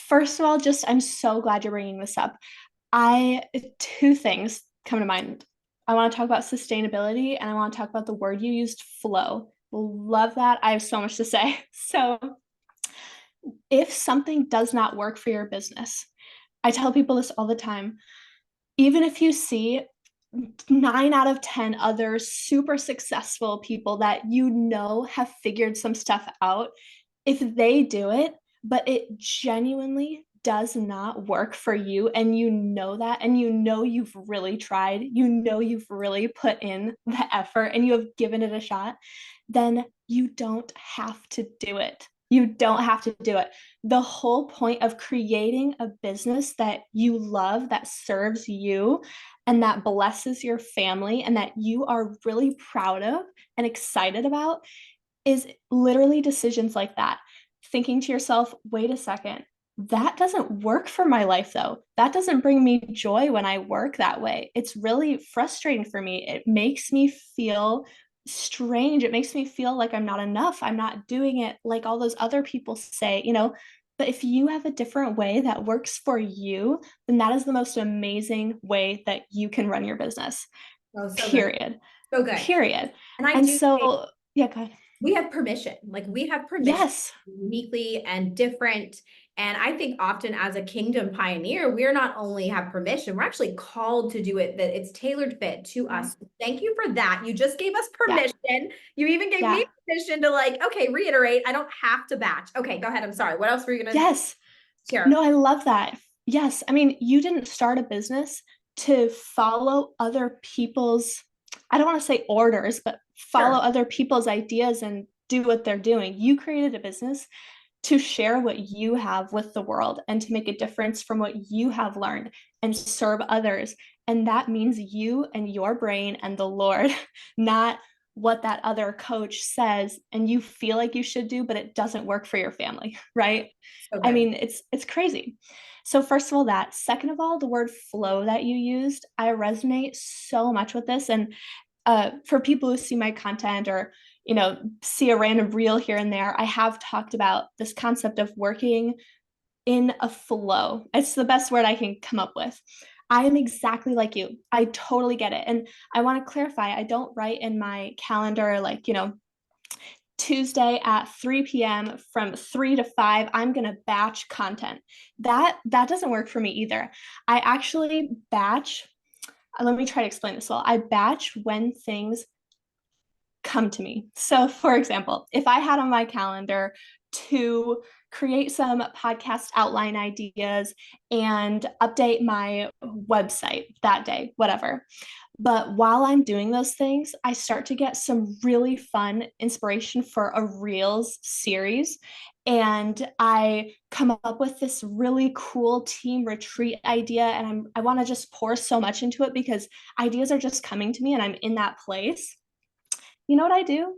First of all, I'm so glad you're bringing this up. Two things come to mind. I want to talk about sustainability and I want to talk about the word you used, flow. Love that. I have so much to say. So, if something does not work for your business, I tell people this all the time. Even if you see 9 out of 10 other super successful people that have figured some stuff out, if they do it, but it genuinely does not work for you, and that, and you've really tried, you've really put in the effort and you have given it a shot, then you don't have to do it. You don't have to do it. The whole point of creating a business that you love, that serves you, and that blesses your family, and that you are really proud of and excited about is literally decisions like that. Thinking to yourself, wait a second, that doesn't work for my life though. That doesn't bring me joy when I work that way. It's really frustrating for me. It makes me feel strange. It makes me feel like I'm not enough. I'm not doing it like all those other people say. But if you have a different way that works for you, then that is the most amazing way that you can run your business. Oh, so good. Period. So good. Period. And I And do think so, yeah, go ahead. we have permission. Like we have permission Yes. uniquely and different. And I think often as a kingdom pioneer, we're not only have permission, we're actually called to do it, that it's tailored fit to Yeah. us. Thank you for that. You just gave us Yeah. permission. You even gave me Yeah. permission to like, okay, reiterate. I don't have to batch. Okay, go ahead. I'm sorry. What else were you going to Yes. share? No, I love that. Yes. I mean, you didn't start a business to follow other people's, I don't want to say orders, but follow Sure. other people's ideas and do what they're doing. You created a business to share what you have with the world and to make a difference from what you have learned and serve others. And that means you and your brain and the Lord, not what that other coach says and you feel like you should do, but it doesn't work for your family, right? So I good. mean, it's crazy. So first of all, that. Second of all, the word flow that you used, I resonate so much with this. And for people who see my content or see a random reel here and there, I have talked about this concept of working in a flow. It's the best word I can come up with. I am exactly like you. I totally get it. And I want to clarify, I don't write in my calendar like, Tuesday at 3 p.m. from 3 to 5, I'm going to batch content. That doesn't work for me either. I actually batch. Let me try to explain this well. I batch when things come to me. So, for example, if I had on my calendar to create some podcast outline ideas and update my website that day, whatever. But while I'm doing those things, I start to get some really fun inspiration for a Reels series. And I come up with this really cool team retreat idea. And I want to just pour so much into it because ideas are just coming to me and I'm in that place. You know what I do?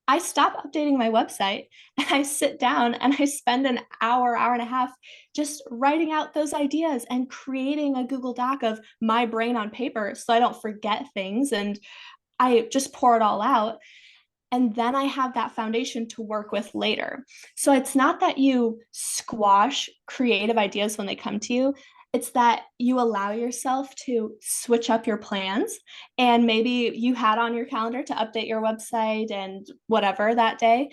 I stop updating my website and I sit down and I spend an hour, hour and a half just writing out those ideas and creating a Google Doc of my brain on paper so I don't forget things. And I just pour it all out. And then I have that foundation to work with later. So it's not that you squash creative ideas when they come to you. It's that you allow yourself to switch up your plans. And maybe you had on your calendar to update your website and whatever that day.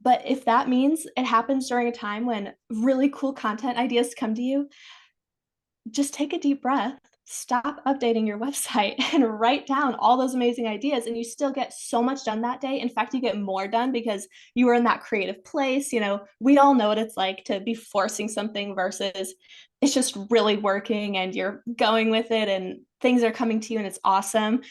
But if that means it happens during a time when really cool content ideas come to you, just take a deep breath, stop updating your website, and write down all those amazing ideas. And you still get so much done that day. In fact, you get more done because you were in that creative place. We all know what it's like to be forcing something versus it's just really working and you're going with it and things are coming to you and it's awesome.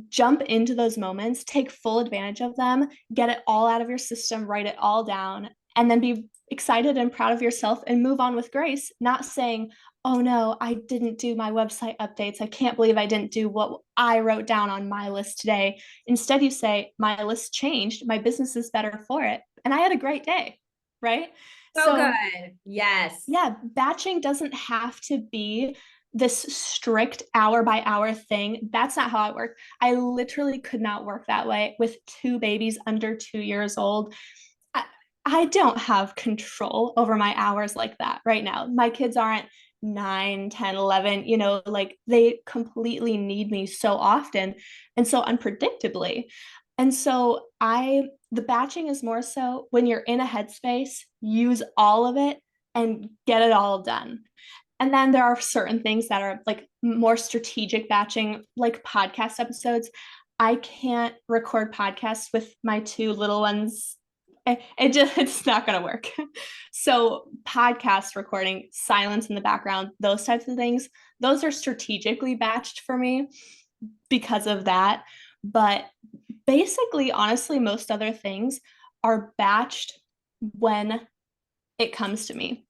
Jump into those moments, take full advantage of them, get it all out of your system, write it all down, and then be excited and proud of yourself and move on with grace, not saying, oh no, I didn't do my website updates. I can't believe I didn't do what I wrote down on my list today. Instead, you say, my list changed, my business is better for it, and I had a great day, right? So So, good. Yes. yeah, batching doesn't have to be this strict hour by hour thing. That's not how I work. I literally could not work that way with two babies under 2 years old. I don't have control over my hours like that right now. My kids aren't 9, 10, 11, like they completely need me so often and so unpredictably. And so the batching is more so when you're in a headspace, use all of it and get it all done. And then there are certain things that are like more strategic batching, like podcast episodes. I can't record podcasts with my two little ones. It's not going to work. So podcast recording, silence in the background, those types of things, those are strategically batched for me because of that. But basically, honestly, most other things are batched when it comes to me.